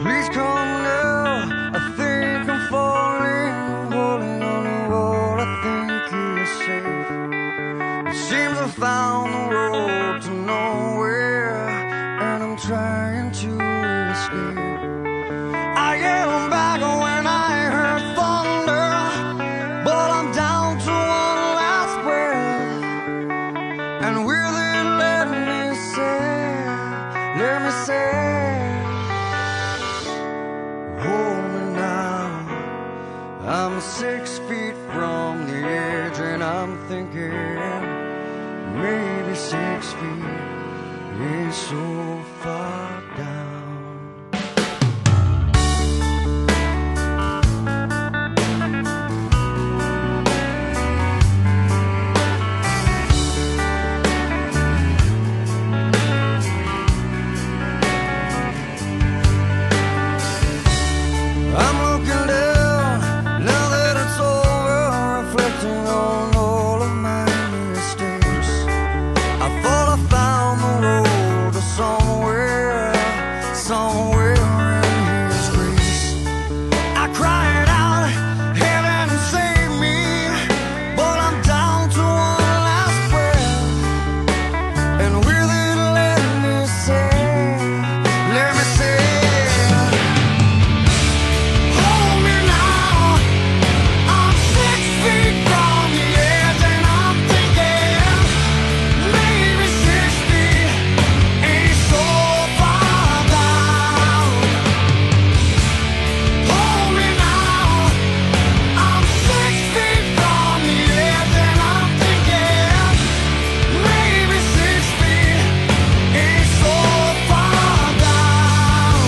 Please come now, I think I'm falling, holding on to what I think is safe. It seems I found the road to nowhere, and I'm trying to escape. I yelled back when I heard thunder, but I'm down to one last breath. And will it let me say, hold me now. I'm 6 feet from the edge, and I'm thinking maybe 6 feet is so far down. I'm looking down, now that it's over, reflecting on all of my mistakes. I thought I found the road to somewhere in His grace. I cried out, heaven save me, but I'm down to one last breath. And will it let me say, hold me now. I'm 6 feet from the edge, and I'm thinking maybe 6 feet ain't so far down. Hold me now. I'm 6 feet from the edge, and I'm thinking maybe 6 feet ain't so far down.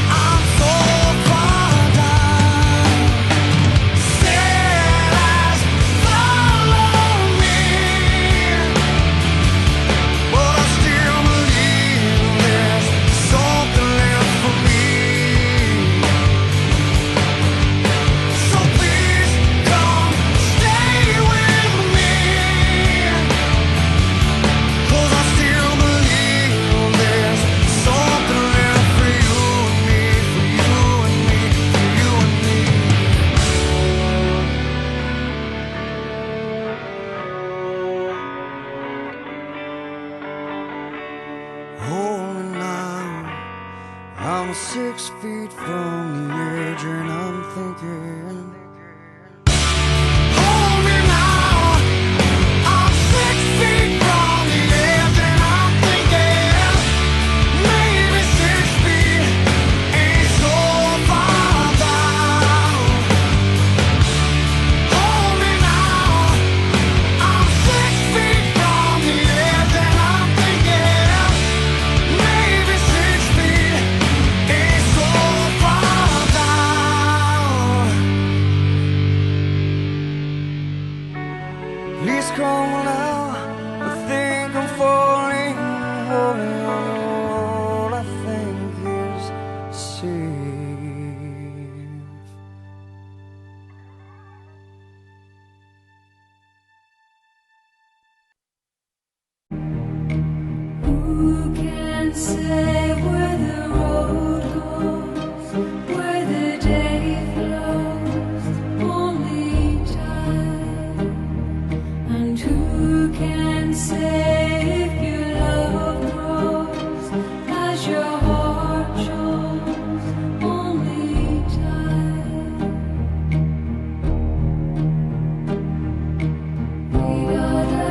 I'm so far down. Sailors follow me, but I still believe there's something left for me. So please come stay with me, 'cause I still believe there's something left for you and me, for you and me, for you and me. Hold me now. I'm 6 feet from the edge, and I'm thinking. Hold me now. I'm 6 feet from the edge, and I'm thinking maybe 6 feet ain't so far down. Hold me now. I'm 6 feet from the edge, and I'm thinking maybe 6 feet ain't so far down. Please come now, I think I'm falling, holding on to what I think is safe. Who can say where the road goes, where the day flows? Only time. And who can say if your love grows as your heart shows? Only time. We gotta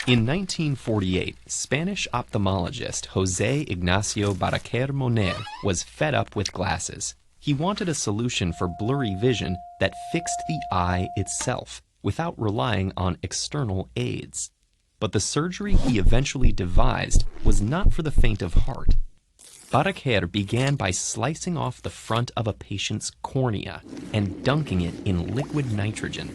In 1948, Spanish ophthalmologist José Ignacio Baraquer Moner was fed up with glasses. He wanted a solution for blurry vision that fixed the eye itself without relying on external aids. But the surgery he eventually devised was not for the faint of heart. Baraquer began by slicing off the front of a patient's cornea and dunking it in liquid nitrogen.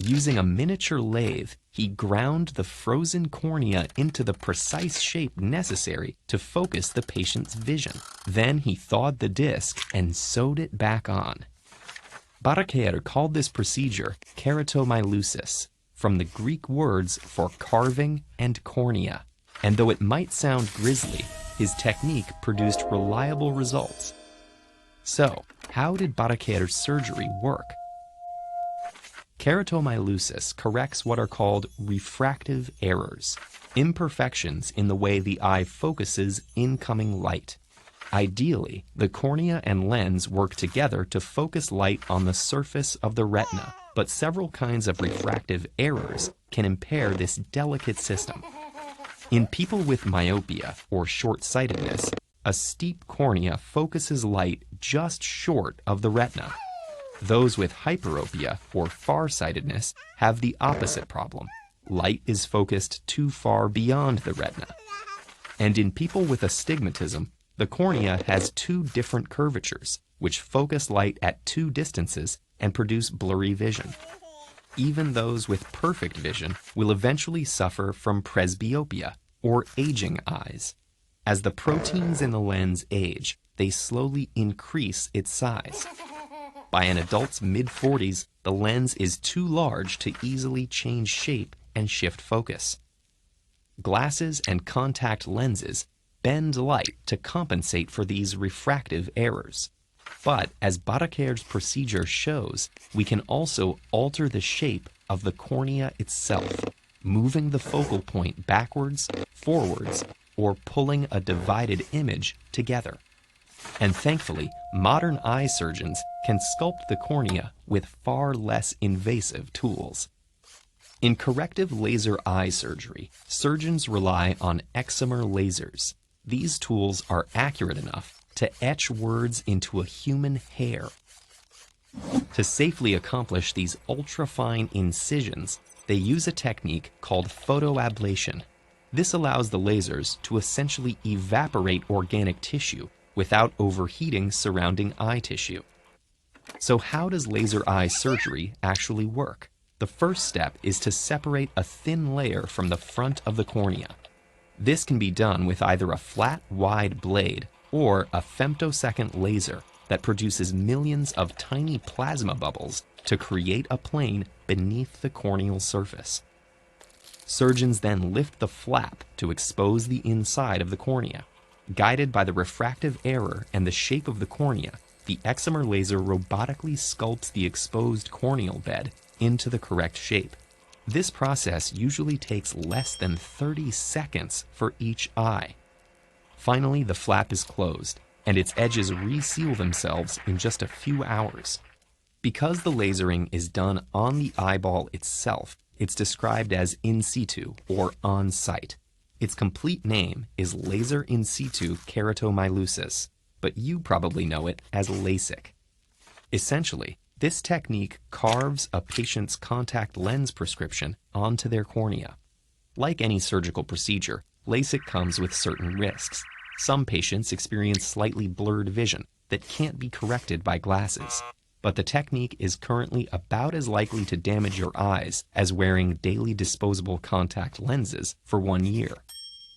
Using a miniature lathe, he ground the frozen cornea into the precise shape necessary to focus the patient's vision. Then he thawed the disc and sewed it back on. Baraquer called this procedure keratomylusis, from the Greek words for carving and cornea. And though it might sound grisly, his technique produced reliable results. So, how did Baraquer's surgery work? Keratomylusis corrects what are called refractive errors, imperfections in the way the eye focuses incoming light. Ideally, the cornea and lens work together to focus light on the surface of the retina, but several kinds of refractive errors can impair this delicate system. In people with myopia or short-sightedness, a steep cornea focuses light just short of the retina. Those with hyperopia or farsightedness have the opposite problem. Light is focused too far beyond the retina. And in people with astigmatism, the cornea has two different curvatures, which focus light at two distances and produce blurry vision. Even those with perfect vision will eventually suffer from presbyopia, or aging eyes. As the proteins in the lens age, they slowly increase its size. By an adult's mid-40s, the lens is too large to easily change shape and shift focus. Glasses and contact lenses bend light to compensate for these refractive errors. But as Baraquer's procedure shows, we can also alter the shape of the cornea itself, moving the focal point backwards, forwards, or pulling a divided image together. And thankfully, modern eye surgeons can sculpt the cornea with far less invasive tools. In corrective laser eye surgery, surgeons rely on excimer lasers. These tools are accurate enough to etch words into a human hair. To safely accomplish these ultra-fine incisions, they use a technique called photoablation. This allows the lasers to essentially evaporate organic tissue without overheating surrounding eye tissue. So how does laser eye surgery actually work? The first step is to separate a thin layer from the front of the cornea. This can be done with either a flat, wide blade or a femtosecond laser that produces millions of tiny plasma bubbles to create a plane beneath the corneal surface. Surgeons then lift the flap to expose the inside of the cornea. Guided by the refractive error and the shape of the cornea, the excimer laser robotically sculpts the exposed corneal bed into the correct shape. This process usually takes less than 30 seconds for each eye. Finally, the flap is closed, and its edges reseal themselves in just a few hours. Because the lasering is done on the eyeball itself, it's described as in situ or on-site. Its complete name is laser in situ keratomylusis, but you probably know it as LASIK. Essentially, this technique carves a patient's contact lens prescription onto their cornea. Like any surgical procedure, LASIK comes with certain risks. Some patients experience slightly blurred vision that can't be corrected by glasses. But the technique is currently about as likely to damage your eyes as wearing daily disposable contact lenses for 1 year.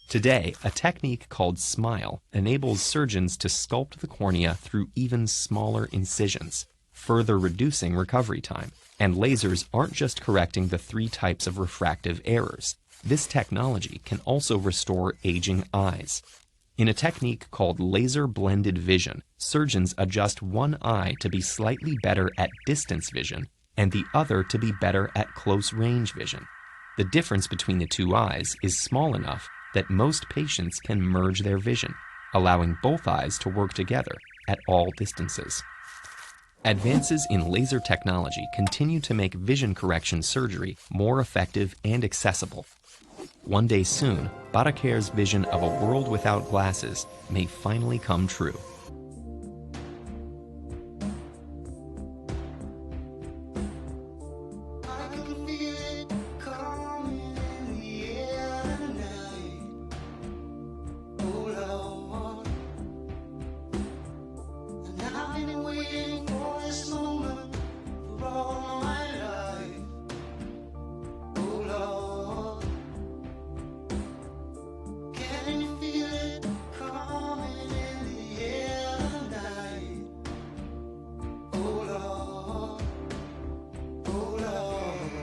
Today, a technique called SMILE enables surgeons to sculpt the cornea through even smaller incisions, further reducing recovery time. And lasers aren't just correcting the 3 types of refractive errors. This technology can also restore aging eyes. In a technique called laser blended vision, surgeons adjust one eye to be slightly better at distance vision and the other to be better at close range vision. The difference between the 2 eyes is small enough that most patients can merge their vision, allowing both eyes to work together at all distances. Advances in laser technology continue to make vision correction surgery more effective and accessible. One day soon, Badaker's vision of a world without glasses may finally come true. I can feel it coming in the air tonight. Oh Lord, and I've been waiting for this moment for all my life. Oh Lord, can you feel it coming in the air tonight? Oh Lord, oh Lord.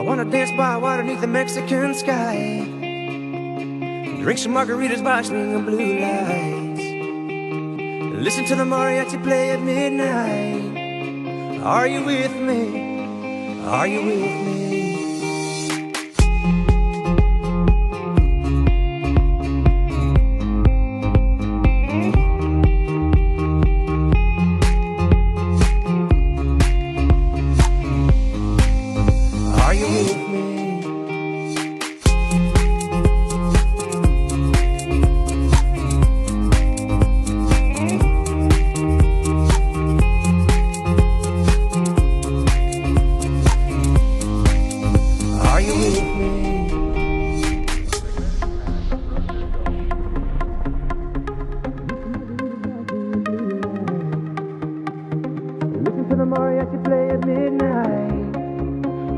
I wanna dance by water beneath the Mexican sky, drink some margaritas by swinging blue lights, listen to the mariachi play at midnight. Are you with me? Are you with me?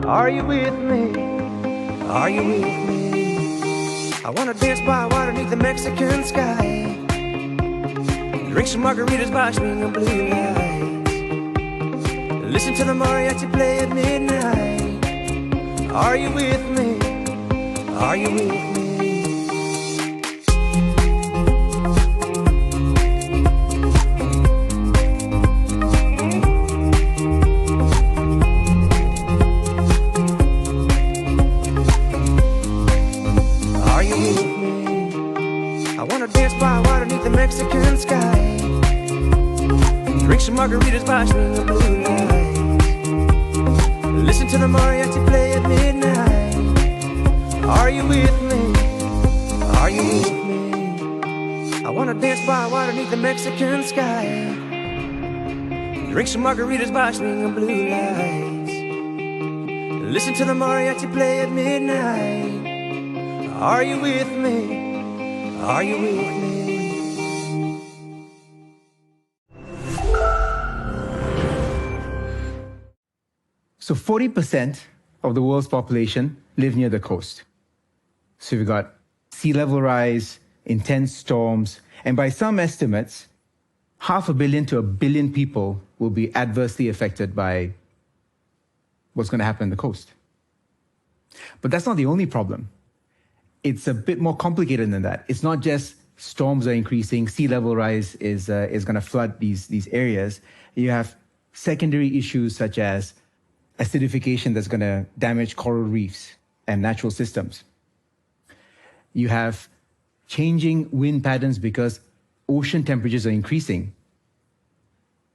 Are you with me? Are you with me? I wanna dance by water beneath the Mexican sky, drink some margaritas by swinging blue lights, listen to the mariachi play at midnight. Are you with me? Are you with me? Mexican sky, drink some margaritas by swinging blue lights, listen to the mariachi play at midnight. Are you with me? Are you with me? I wanna dance by water beneath the Mexican sky, drink some margaritas by swinging blue lights, listen to the mariachi play at midnight. Are you with me? Are you with me? So 40% of the world's population live near the coast. So we've got sea level rise, intense storms, and by some estimates, 500 million to 1 billion people will be adversely affected by what's going to happen on the coast. But that's not the only problem. It's a bit more complicated than that. It's not just storms are increasing, sea level rise is going to flood these areas. You have secondary issues such as acidification that's going to damage coral reefs and natural systems. You have changing wind patterns because ocean temperatures are increasing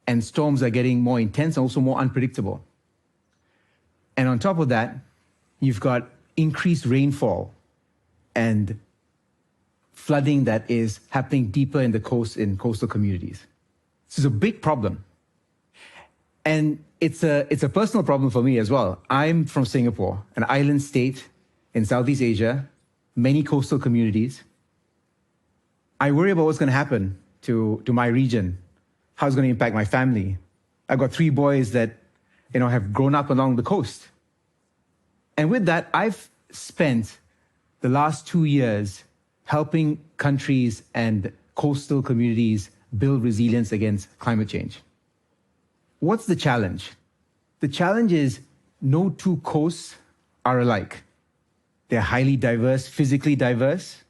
and storms are getting more intense and also more unpredictable. And on top of that, you've got increased rainfall and flooding that is happening deeper in the coast in coastal communities. This is a big problem. And it's a personal problem for me as well. I'm from Singapore, an island state in Southeast Asia, many coastal communities. I worry about what's going to happen to my region, how it's going to impact my family. I've got 3 boys that have grown up along the coast. And with that, I've spent the last 2 years helping countries and coastal communities build resilience against climate change. What's the challenge? The challenge is no 2 coasts are alike. They're highly diverse, physically diverse.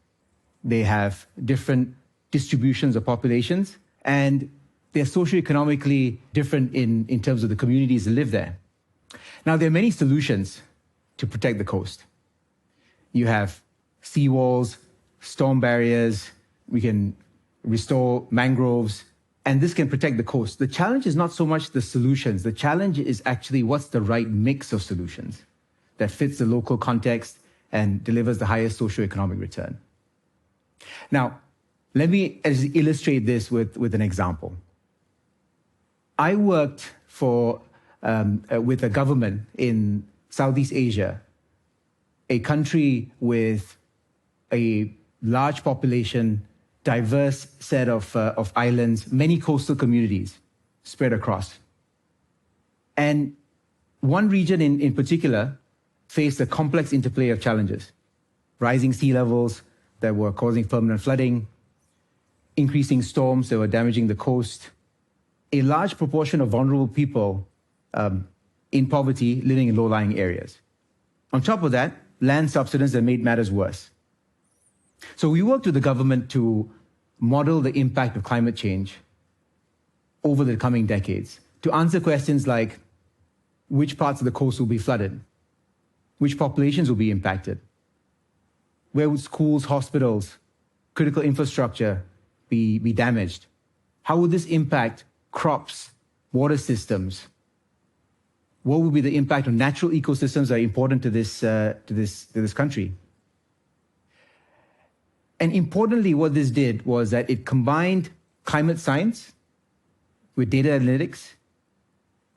They have different distributions of populations, and they're socioeconomically different in terms of the communities that live there. Now, there are many solutions to protect the coast. You have seawalls, storm barriers, we can restore mangroves, and this can protect the coast. The challenge is not so much the solutions. The challenge is actually what's the right mix of solutions that fits the local context and delivers the highest socioeconomic return. Now, let me illustrate this with an example. I worked with a government in Southeast Asia, a country with a large population, diverse set of islands, many coastal communities spread across. And one region in particular faced a complex interplay of challenges: rising sea levels that were causing permanent flooding, increasing storms that were damaging the coast, a large proportion of vulnerable people in poverty living in low-lying areas. On top of that, land subsidence that made matters worse. So we worked with the government to model the impact of climate change over the coming decades, to answer questions like which parts of the coast will be flooded, which populations will be impacted, where would schools, hospitals, critical infrastructure be damaged, how would this impact crops, water systems, what would be the impact on natural ecosystems that are important to this country. And importantly, what this did was that it combined climate science with data analytics,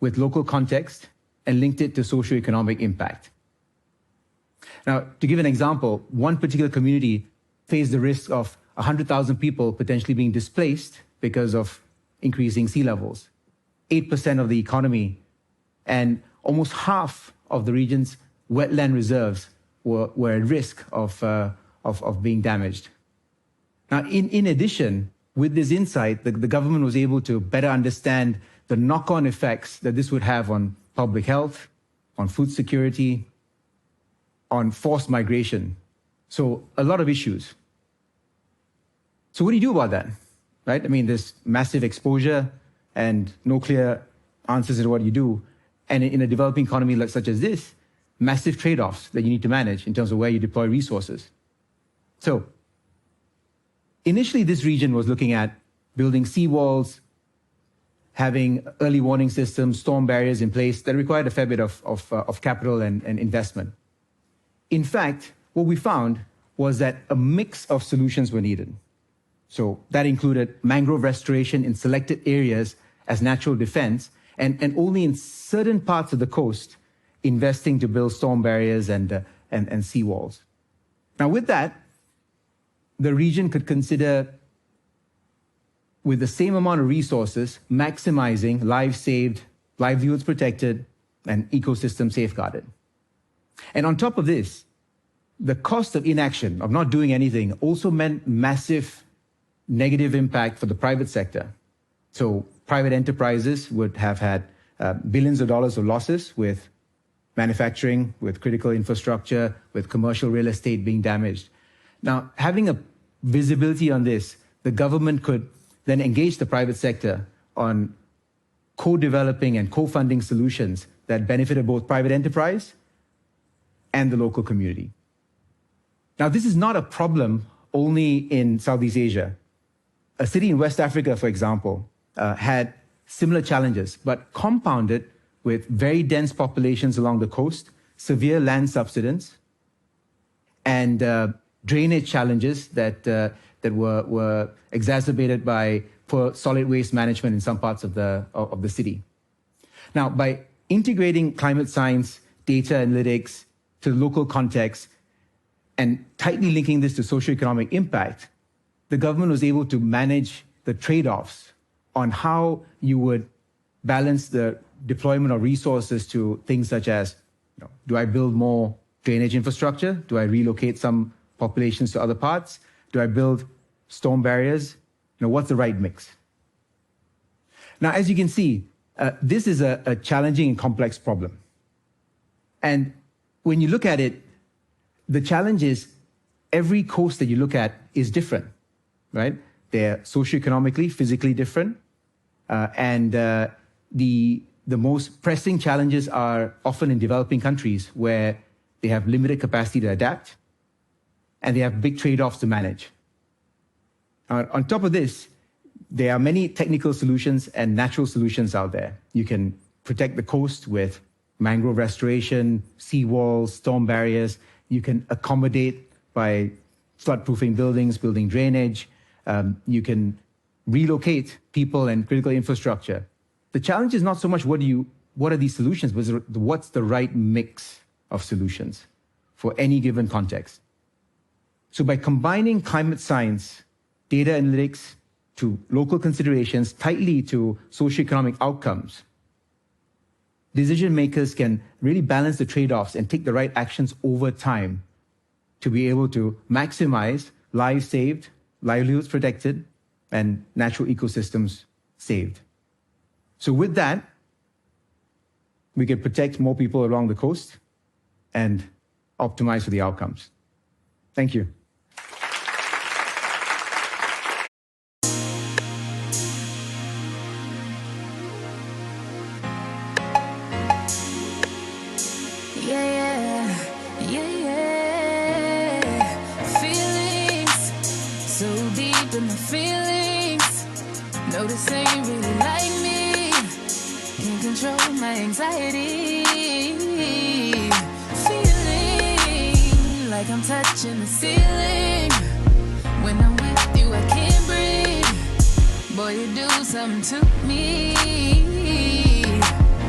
with local context, and linked it to socioeconomic impact. Now, to give an example, one particular community faced the risk of 100,000 people potentially being displaced because of increasing sea levels, 8% of the economy, and almost half of the region's wetland reserves were at risk of being damaged. Now, in addition, with this insight, the government was able to better understand the knock-on effects that this would have on public health, on food security, on forced migration. So a lot of issues. So what do you do about that, right? I mean, there's massive exposure and no clear answers to what you do. And in a developing economy such as this, massive trade-offs that you need to manage in terms of where you deploy resources. So initially, this region was looking at building seawalls, having early warning systems, storm barriers in place that required a fair bit of capital and investment. In fact, what we found was that a mix of solutions were needed. So that included mangrove restoration in selected areas as natural defense, and only in certain parts of the coast investing to build storm barriers and seawalls. Now, with that, the region could consider, with the same amount of resources, maximizing lives saved, livelihoods protected, and ecosystem safeguarded. And on top of this, the cost of inaction, of not doing anything, also meant massive negative impact for the private sector. So private enterprises would have had billions of dollars of losses with manufacturing, with critical infrastructure, with commercial real estate being damaged. Now, having a visibility on this, the government could then engage the private sector on co-developing and co-funding solutions that benefited both private enterprise and the local community. Now, this is not a problem only in Southeast Asia. A city in West Africa, for example, had similar challenges, but compounded with very dense populations along the coast, severe land subsidence, and drainage challenges that were exacerbated by poor solid waste management in some parts of the city. Now, by integrating climate science, data analytics to the local context, and tightly linking this to socioeconomic impact, the government was able to manage the trade-offs on how you would balance the deployment of resources to things such as, do I build more drainage infrastructure? Do I relocate some populations to other parts? Do I build storm barriers? What's the right mix? Now, as you can see, this is a challenging and complex problem. And when you look at it, the challenge is every coast that you look at is different, right? They're socioeconomically, physically different. And the most pressing challenges are often in developing countries where they have limited capacity to adapt and they have big trade-offs to manage. On top of this, there are many technical solutions and natural solutions out there. You can protect the coast with mangrove restoration, seawalls, storm barriers. You can accommodate by flood-proofing buildings, building drainage. You can relocate people and critical infrastructure. The challenge is not so much what are these solutions, but what's the right mix of solutions for any given context. So by combining climate science, data analytics to local considerations tightly to socioeconomic outcomes, decision makers can really balance the trade-offs and take the right actions over time to be able to maximize lives saved, livelihoods protected, and natural ecosystems saved. So with that, we can protect more people along the coast and optimize for the outcomes. Thank you. Notice they ain't really like me. Can't control my anxiety. Feeling like I'm touching the ceiling. When I'm with you, I can't breathe. Boy, you do something to me.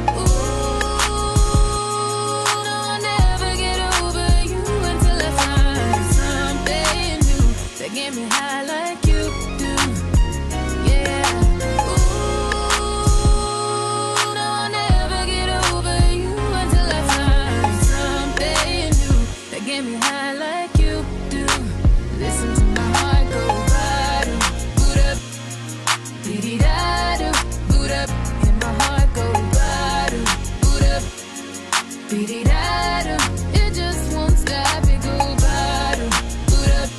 Ooh, no, I'll never get over you until I find something new that get me high like you do. Get me high like you do. Listen to my heart go ba-do, boot up, dee-dee-da-do, boot up, and my heart go ba-do, boot up, dee-dee-da-do. It just won't stop, it go ba-do, boot up,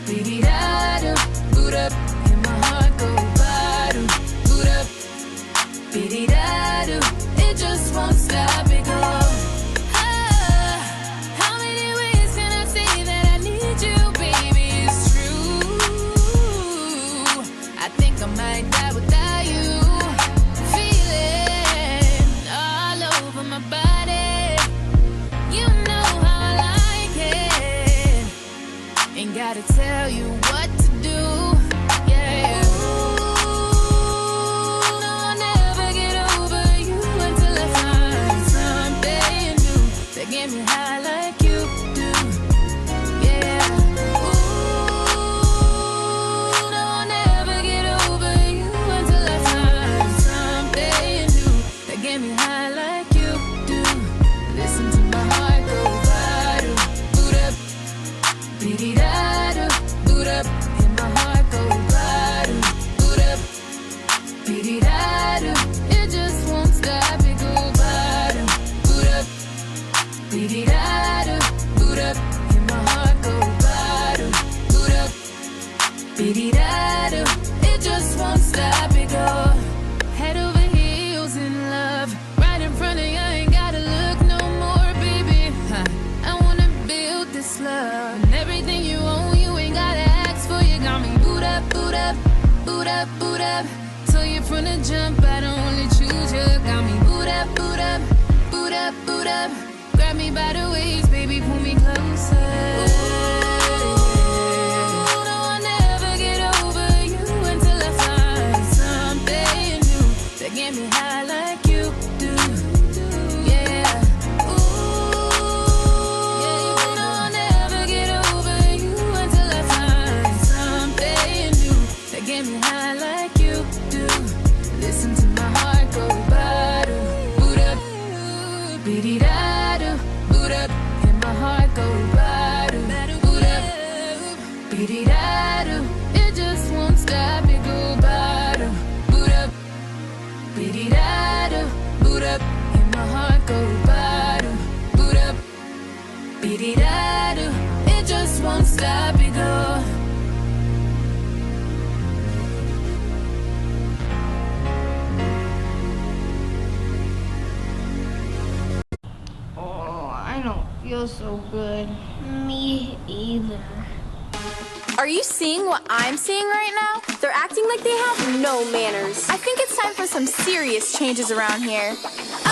dee-dee-da-do, boot up, and my heart go ba-do, boot up, dee-dee-da-do. It just won't stop, it go. I might die without you. Feeling all over my body. You know how I like it. Ain't gotta tell you what to do. Yeah. Ooh, no, I'll never get over you until I find something new that get me high like you do. Yeah. Get me high like you do. Listen to my heart go ba-do, boot up, dee-dee-da-do, boot up, and my heart go ba-do, boot up, dee-dee-da-do. It just won't stop, it go ba-do, boot up, dee-dee-da-do, boot up, and my heart go ba-do, boot up, dee-dee-da-do. It just won't stop, it go. Head over heels in love. Right in front of you, I ain't gotta look no more, baby. I wanna build this love. And everything you own, you ain't gotta ask for. You got me boot up, boot up, boot up, boot up. Till you're from the jump, I don't only choose you. Got me boot up, boot up, boot up, boot up. Grab me by the waist, baby, pull me closer. Get me high like you do. Yeah. Ooh, yeah, no, I'll never get over you until I find something new that get me high like you do. Listen to my heart go ba-do, boot up, dee-dee-da-do, boot up, and my heart go ba-do, boot up, dee-dee-da-do. It just won't stop, it go ba-do, boot up, dee-dee-da-do, boot up, and my heart go ba-do, boot up, dee-dee-da-do. It just won't stop, it go. Oh, I don't feel so good. Me either. Are you seeing what I'm seeing right now? They're acting like they have no manners. I think it's time for some serious changes around here.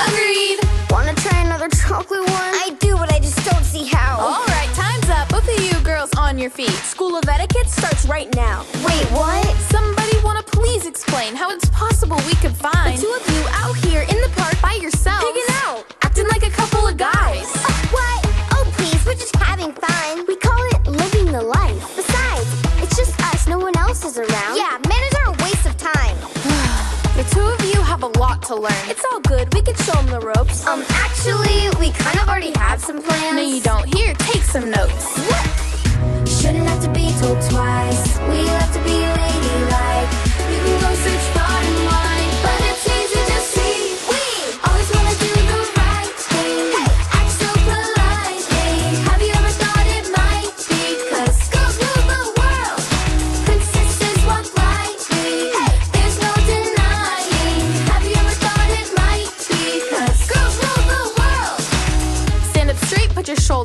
Agreed! Wanna try another chocolate one? I do, but I just don't see how. All right, time's up. Both of you girls on your feet. School of Etiquette starts right now. Wait, what? Somebody wanna please explain how it's possible we could find the two of you out here in the park by yourselves, hanging out, acting like a couple of guys. What? Oh, please, we're just having fun. We call it living the life. Besides, it's just us, no one else is around. Yeah, manners are a waste of time. The two of you have a lot to learn. It's all good, we can show them the ropes. Actually, we kind of already have some plans. No, you don't. Here, take some notes. What? Shouldn't have to be told twice. We love to be ladylike. You can go search far and wide, but it's easy to see. We always wanna do the right thing. Hey, act so polite. Hey,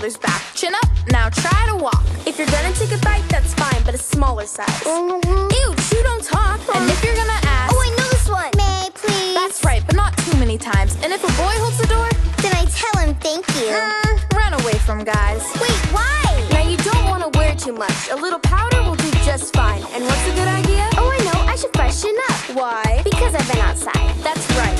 shoulders back. Chin up, now try to walk. If you're gonna take a bite, that's fine, but a smaller size. Ew, chew, don't talk. And if you're gonna ask, Oh, I know this one. May I please? that's right, but not too many times. And if a boy holds the door, Then I tell him thank you. run away from guys. Wait, why? Now you don't want to wear too much. A little powder will do just fine. And what's a good idea? Oh, I know. I should freshen up. Why? Because I've been outside. That's right.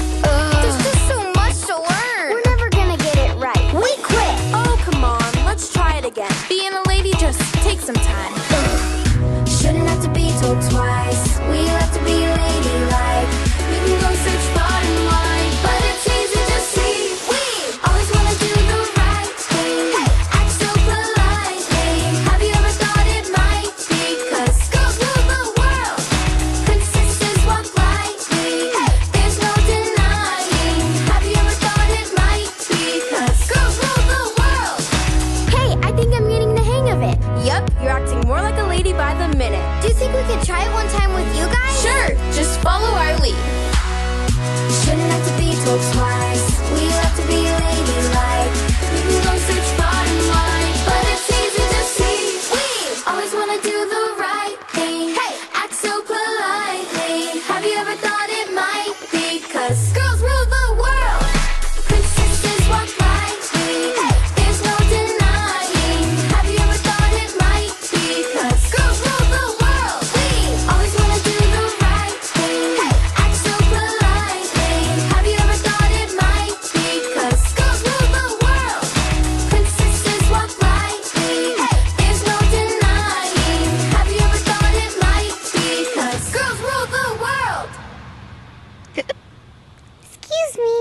There's just so much to learn. We're never gonna get it right. We quit. Oh, come on. Let's try it again. Being a lady just takes some time. Shouldn't have to be told twice. We have to be ladylike. We can go search far and wide, but it's easy to see. We always wanna do the right thing. Act so politely. Have you ever thought it might be? 'Cause girls rule the world. Princesses walk lightly. There's no denying. Have you ever thought it might be? 'Cause girls rule the world. Hey, I think I'm getting the hang of it. Yep, you're acting more like a lady by the minute. Do you think we could try it one time with you guys? Sure, just follow our lead. Shouldn't have to be told twice. We have to be ladylike. We can go search far and wide, but it's easy to see. We always wanna do the right thing. Act so politely. Have you ever thought it might be? 'Cause girls rule the world. Princesses walk lightly. There's no denying. Have you ever thought it might be? 'Cause girls rule the world. We always wanna do the right thing. Act so politely. Have you ever thought it might be? 'Cause girls rule the world. Princesses walk lightly. There's no denying. Have you ever thought it might be? 'Cause girls rule the world. Excuse me.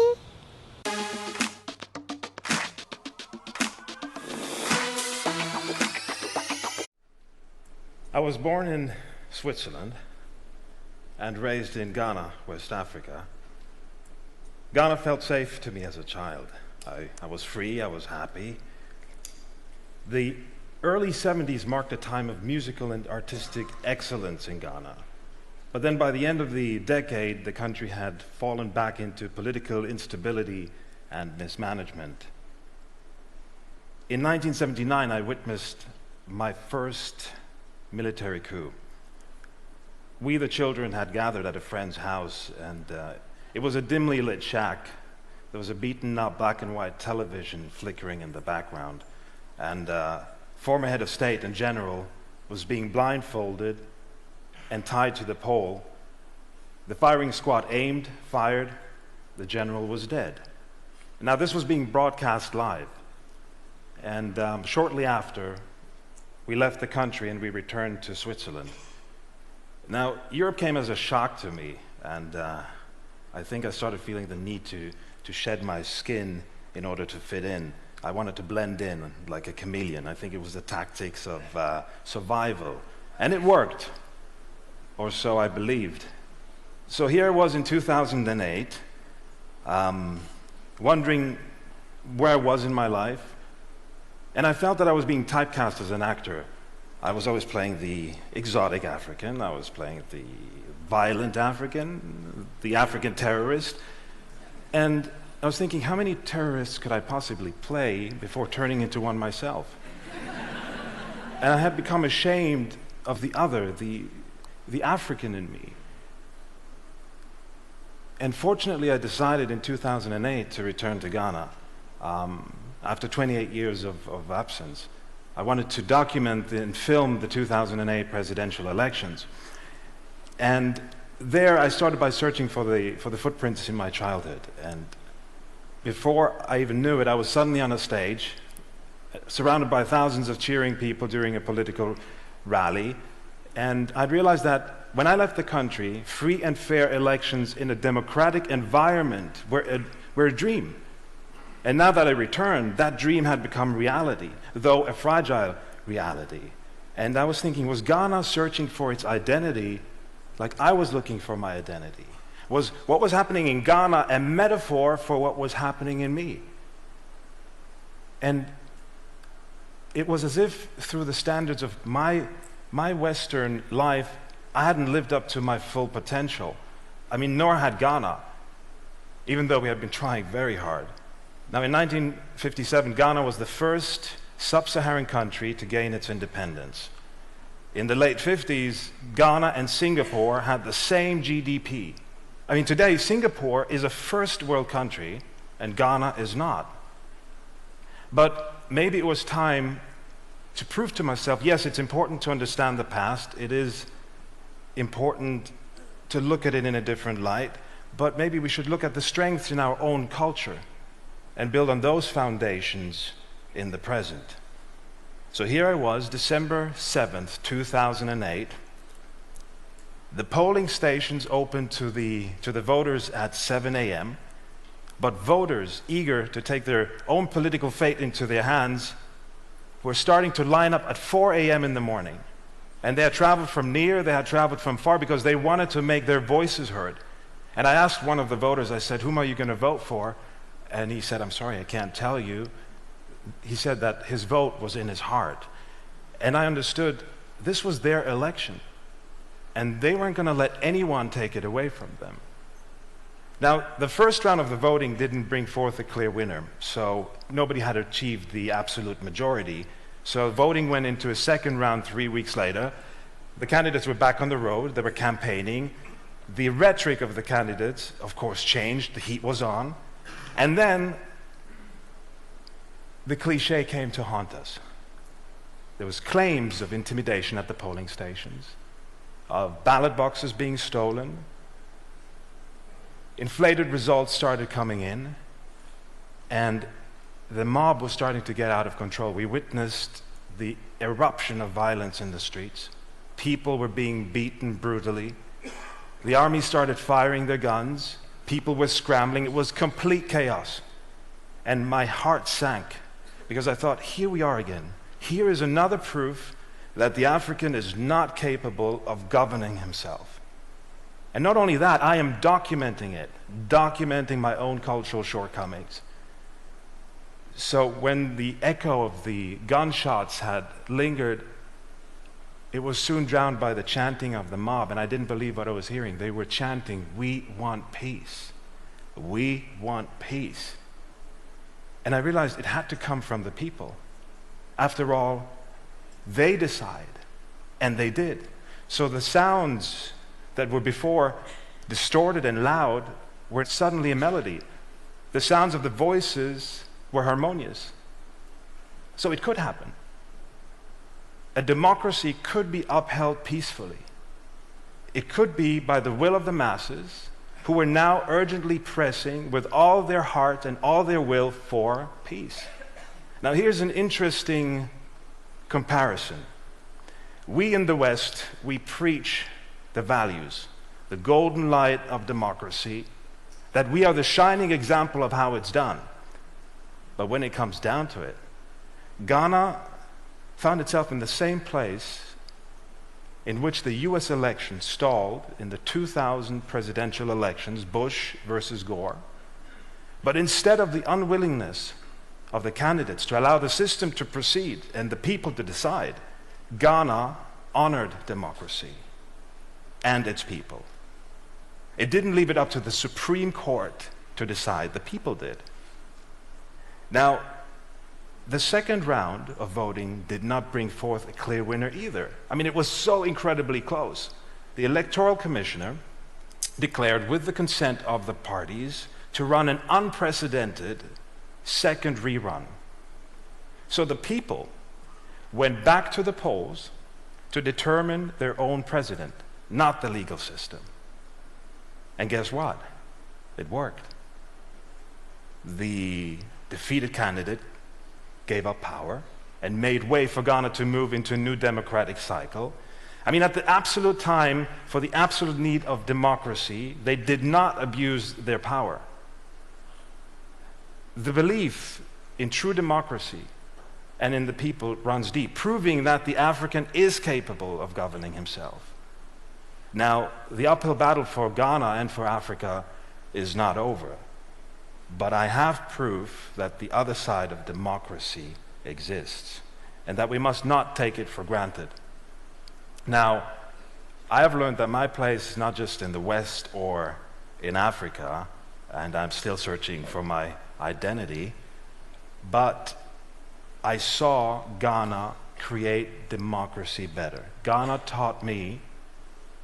I was born in Switzerland and raised in Ghana, West Africa. Ghana felt safe to me as a child. I was free, I was happy. The early 70s marked a time of musical and artistic excellence in Ghana. But then by the end of the decade, the country had fallen back into political instability and mismanagement. In 1979, I witnessed my first military coup. We, the children, had gathered at a friend's house, and it was a dimly lit shack. There was a beaten-up black and white television flickering in the background, and former head of state and general was being blindfolded and tied to the pole. The firing squad aimed, fired, the general was dead. Now this was being broadcast live, and shortly after, we left the country and we returned to Switzerland. Now, Europe came as a shock to me, and I think I started feeling the need to shed my skin in order to fit in. I wanted to blend in like a chameleon. I think it was the tactics of survival. And it worked, or so I believed. So here I was in 2008, wondering where I was in my life. And I felt that I was being typecast as an actor. I was always playing the exotic African, I was playing the violent African, the African terrorist. And I was thinking, how many terrorists could I possibly play before turning into one myself? And I had become ashamed of the other, the African in me. And fortunately, I decided in 2008 to return to Ghana. After 28 years of absence, I wanted to document and film the 2008 presidential elections. And there I started by searching for the footprints in my childhood. And before I even knew it, I was suddenly on a stage, surrounded by thousands of cheering people during a political rally. And I'd realized that when I left the country, free and fair elections in a democratic environment were a dream. And now that I returned, that dream had become reality, though a fragile reality. And I was thinking, was Ghana searching for its identity like I was looking for my identity? Was what was happening in Ghana a metaphor for what was happening in me? And it was as if through the standards of my Western life, I hadn't lived up to my full potential. I mean, nor had Ghana, even though we had been trying very hard. Now, in 1957, Ghana was the first sub-Saharan country to gain its independence. In the late 50s, Ghana and Singapore had the same GDP. I mean, today, Singapore is a first world country, and Ghana is not. But maybe it was time to prove to myself, yes, it's important to understand the past. It is important to look at it in a different light, but maybe we should look at the strengths in our own culture and build on those foundations in the present. So here I was, December 7th, 2008. The polling stations opened to the voters at 7 a.m., but voters eager to take their own political fate into their hands were starting to line up at 4 a.m. in the morning. And they had traveled from near, they had traveled from far, because they wanted to make their voices heard. And I asked one of the voters, I said, whom are you going to vote for? And he said, I'm sorry, I can't tell you. He said that his vote was in his heart. And I understood this was their election. And they weren't going to let anyone take it away from them. Now, the first round of the voting didn't bring forth a clear winner, so nobody had achieved the absolute majority. So voting went into a second round 3 weeks later. The candidates were back on the road, they were campaigning. The rhetoric of the candidates, of course, changed, the heat was on. And then the cliche came to haunt us. There was claims of intimidation at the polling stations, of ballot boxes being stolen. Inflated results started coming in, and the mob was starting to get out of control. We witnessed the eruption of violence in the streets. People were being beaten brutally. The army started firing their guns. People were scrambling. It was complete chaos. And my heart sank, because I thought, here we are again. Here is another proof that the African is not capable of governing himself. And not only that, I am documenting it, documenting my own cultural shortcomings. So when the echo of the gunshots had lingered, it was soon drowned by the chanting of the mob, and I didn't believe what I was hearing. They were chanting, "We want peace. We want peace." And I realized it had to come from the people. After all, they decide, and they did. So the sounds that were before distorted and loud were suddenly a melody. The sounds of the voices were harmonious. So it could happen. A democracy could be upheld peacefully. It could be by the will of the masses, who are now urgently pressing with all their heart and all their will for peace. Now here's an interesting comparison. We in the West, we preach the values, the golden light of democracy, that we are the shining example of how it's done. But when it comes down to it, Ghana found itself in the same place in which the US election stalled in the 2000 presidential elections, Bush versus Gore. But instead of the unwillingness of the candidates to allow the system to proceed and the people to decide, Ghana honored democracy and its people. It didn't leave it up to the Supreme Court to decide, the people did. Now, the second round of voting did not bring forth a clear winner either. I mean, it was so incredibly close. The Electoral Commissioner declared, with the consent of the parties, to run an unprecedented second rerun. So the people went back to the polls to determine their own president, not the legal system. And guess what? It worked. The defeated candidate gave up power and made way for Ghana to move into a new democratic cycle. I mean, at the absolute time, for the absolute need of democracy, they did not abuse their power. The belief in true democracy and in the people runs deep, proving that the African is capable of governing himself. Now, the uphill battle for Ghana and for Africa is not over, but I have proof that the other side of democracy exists, and that we must not take it for granted. Now, I have learned that my place is not just in the West or in Africa, and I'm still searching for my identity, but I saw Ghana create democracy better. Ghana taught me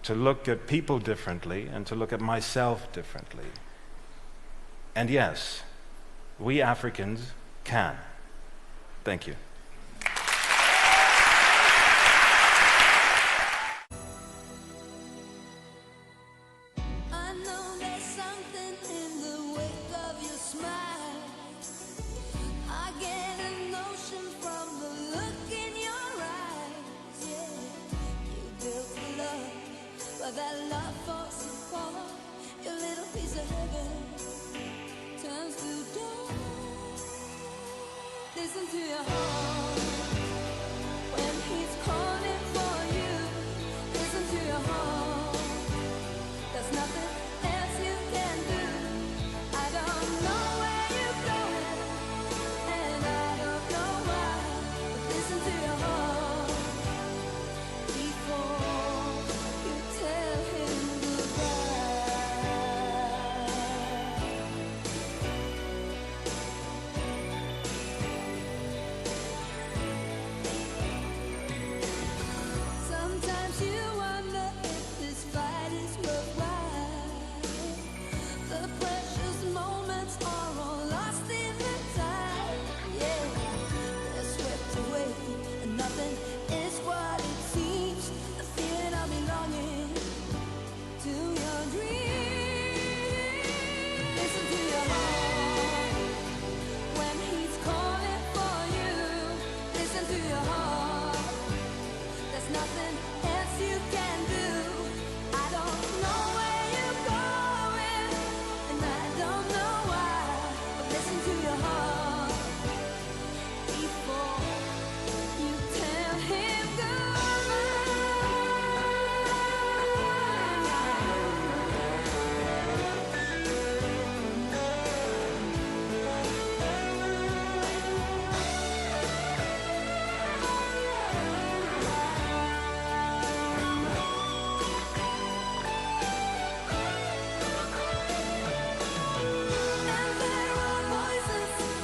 to look at people differently and to look at myself differently. And yes, we Africans can. Thank you. I know there's something in the wake of your smile. I get a notion from the look in your eyes. Yeah, you built a love, but that love falls apart. Your little piece of heaven turns to dawn. Listen to your heart when he's calling for you. Listen to your heart. There's nothing else you can do. I don't know where you're going, and I don't know why. But listen to your heart before you tell him goodbye. Sometimes you wonder if this fight is worthwhile. The precious moments are all lost in the tide. Yeah, they're swept away, and nothing is what it seems. The feeling of belonging to your dreams. Listen to your heart when he's calling for you. Listen to your heart. There's nothing else you can do. I don't know where you're going, and I don't know why. But listen to your heart before you tell him and there are voices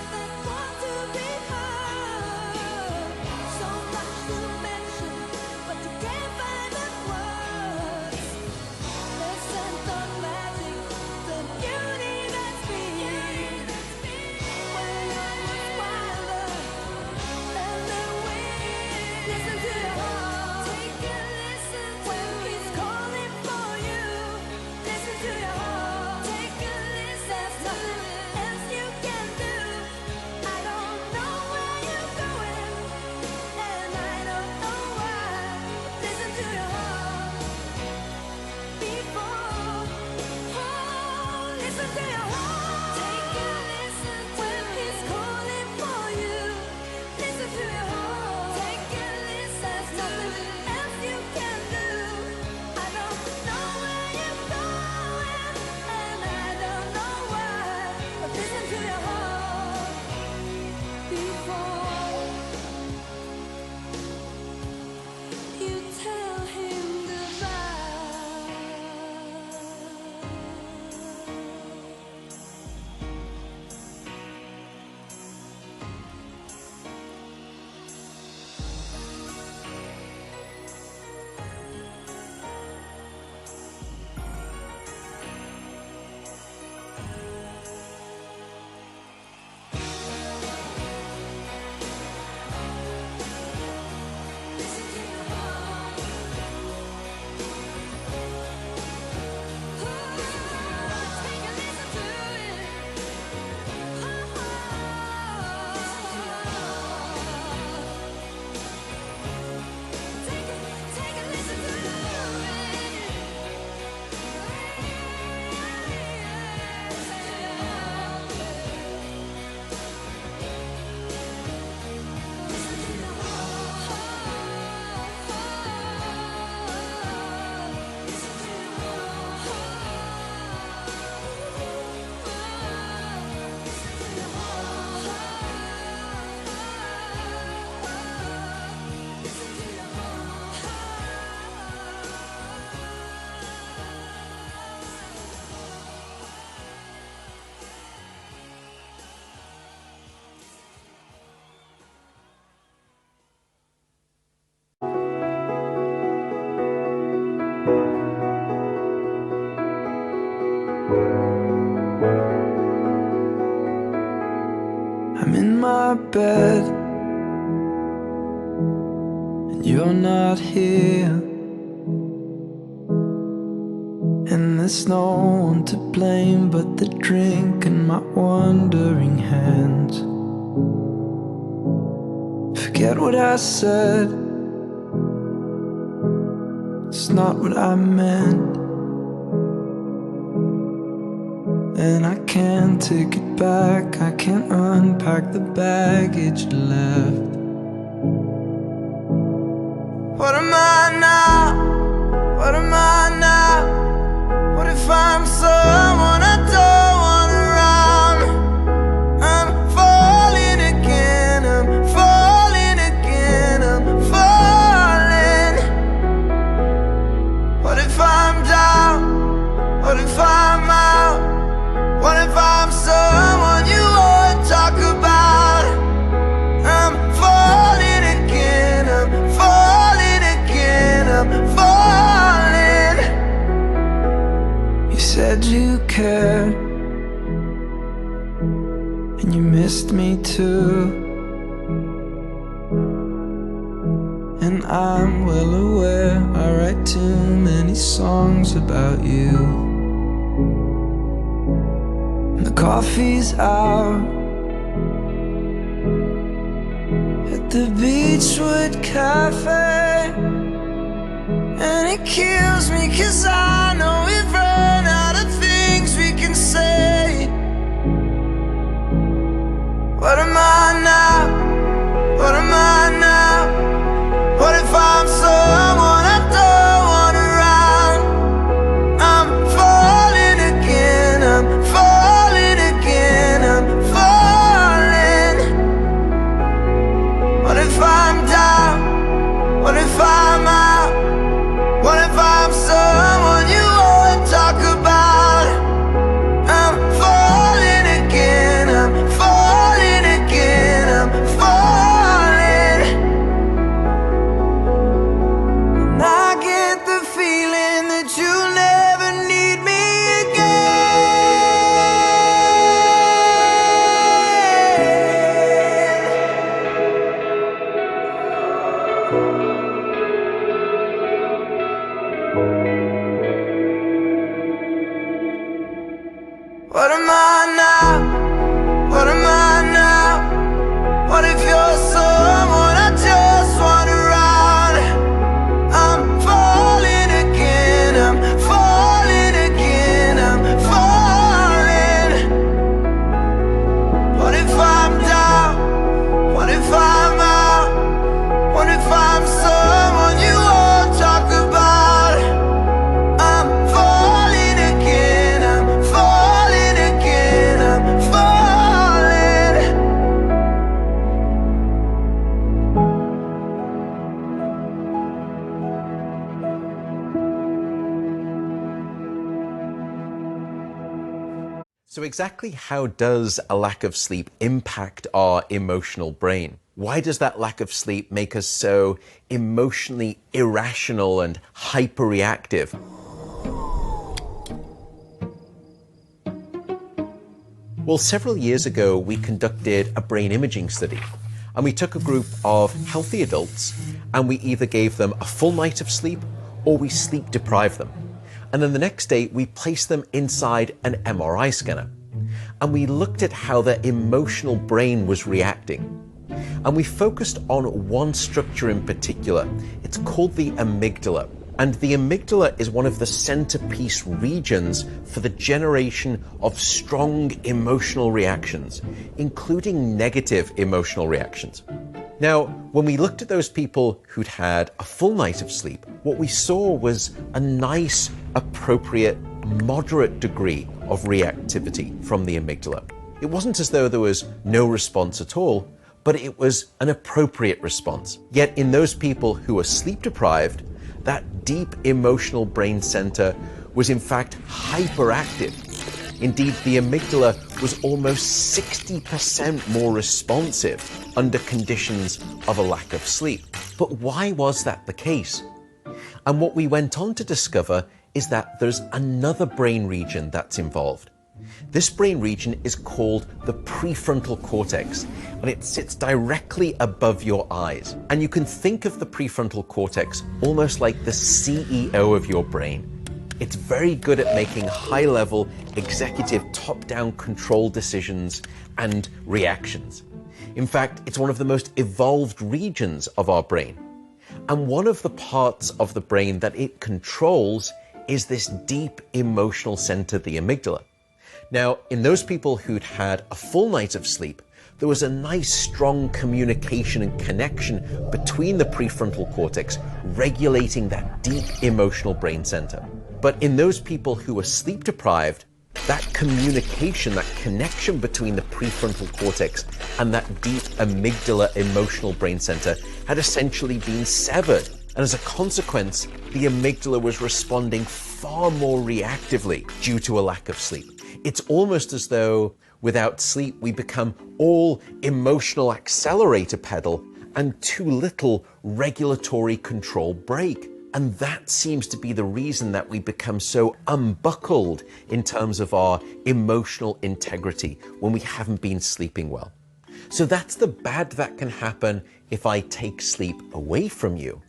I'm in my bed, and you're not here, and there's no one to blame but the drink and my wandering hands. Forget what I said, it's not what I meant, and I can't take it back. I can't unpack the baggage left. What am I now? What am I now? What if I'm someone I don't want around? I'm falling again, I'm falling again, I'm falling. What if I'm down? What if I'm out? What if I'm someone you won't talk about? I'm falling again, I'm falling again, I'm falling. You said you cared, and you missed me too, and I'm well aware I write too many songs about you. The coffee's out at the Beachwood Cafe, and it kills me 'cause I know we've run out of things we can say. What am I now? What am I now? What if I'm someone I don't want around? I'm falling again, I'm falling again, I'm falling. What if I'm down? What if I'm out? What if I'm someone you won't talk about? I'm falling again, I'm falling again, I'm falling. And I get the feeling that you'll never need me What am I now? What am I now? What if you're someone I just want around? I'm falling again, I'm falling again, I'm falling. What if I'm down? What if I'm out? What if I'm someone you won't talk about? I'm falling again, I'm falling again, I'm falling. So exactly how does a lack of sleep impact our emotional brain? Why does that lack of sleep make us so emotionally irrational and hyperreactive? Well, several years ago, we conducted a brain imaging study, and we took a group of healthy adults, and we either gave them a full night of sleep or we sleep deprived them. And then the next day, we placed them inside an MRI scanner, and we looked at how their emotional brain was reacting. And we focused on one structure in particular. It's called the amygdala. And the amygdala is one of the centerpiece regions for the generation of strong emotional reactions, including negative emotional reactions. Now, when we looked at those people who'd had a full night of sleep, what we saw was a nice, appropriate, moderate degree of reactivity from the amygdala. It wasn't as though there was no response at all, but it was an appropriate response. Yet in those people who were sleep deprived, that deep emotional brain center was in fact hyperactive. Indeed, the amygdala was almost 60% more responsive under conditions of a lack of sleep. But why was that the case? And what we went on to discover is that there's another brain region that's involved. This brain region is called the prefrontal cortex, and it sits directly above your eyes. And you can think of the prefrontal cortex almost like the CEO of your brain. It's very good at making high-level, executive, top-down control decisions and reactions. In fact, it's one of the most evolved regions of our brain. And one of the parts of the brain that it controls is this deep emotional center, the amygdala. Now, in those people who'd had a full night of sleep, there was a nice, strong communication and connection between the prefrontal cortex, regulating that deep emotional brain center. But in those people who were sleep deprived, that communication, that connection between the prefrontal cortex and that deep amygdala emotional brain center had essentially been severed. And as a consequence, the amygdala was responding far more reactively due to a lack of sleep. It's almost as though without sleep, we become all emotional accelerator pedal and too little regulatory control brake. And that seems to be the reason that we become so unbuckled in terms of our emotional integrity when we haven't been sleeping well. So that's the bad that can happen if I take sleep away from you.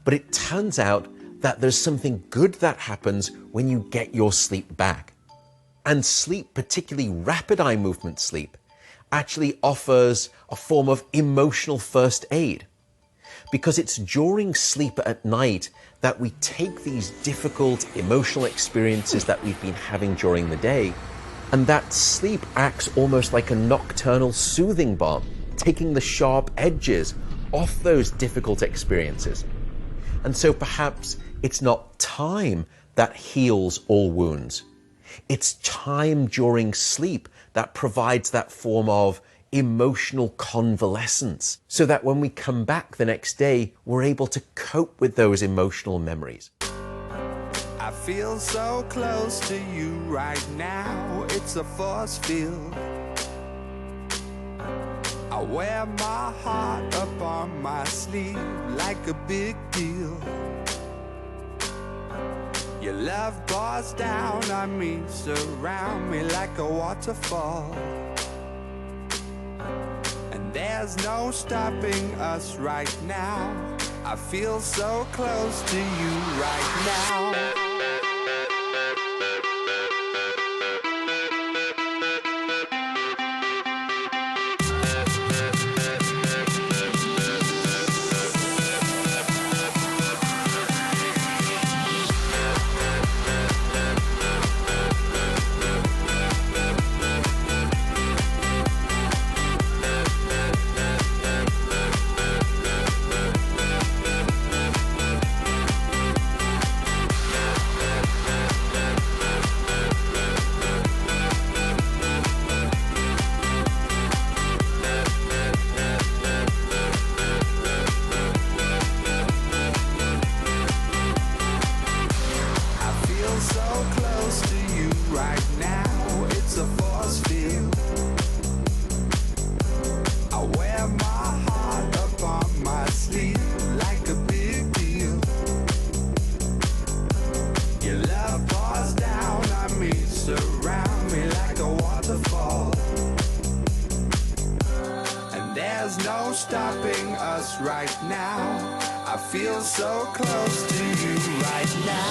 But it turns out that there's something good that happens when you get your sleep back. And sleep, particularly rapid eye movement sleep, actually offers a form of emotional first aid. Because it's during sleep at night that we take these difficult emotional experiences that we've been having during the day, and that sleep acts almost like a nocturnal soothing balm, taking the sharp edges off those difficult experiences. And so perhaps it's not time that heals all wounds. It's time during sleep that provides that form of emotional convalescence, so that when we come back the next day, we're able to cope with those emotional memories. I feel so close to you right now, it's a force field. I wear my heart up on my sleeve like a big deal. Your love pours down on me, surround me like a waterfall. And there's no stopping us right now. I feel so close to you right now. Stopping us right now. I feel so close to you right now.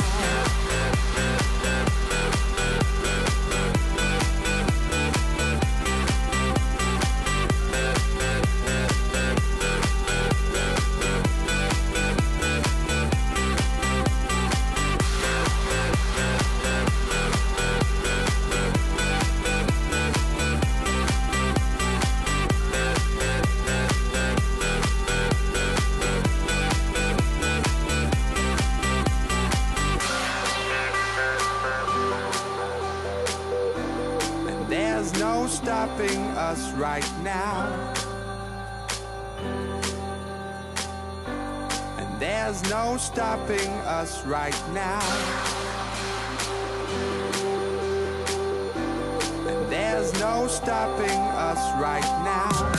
There's no stopping us right now. And there's no stopping us right now. And there's no stopping us right now.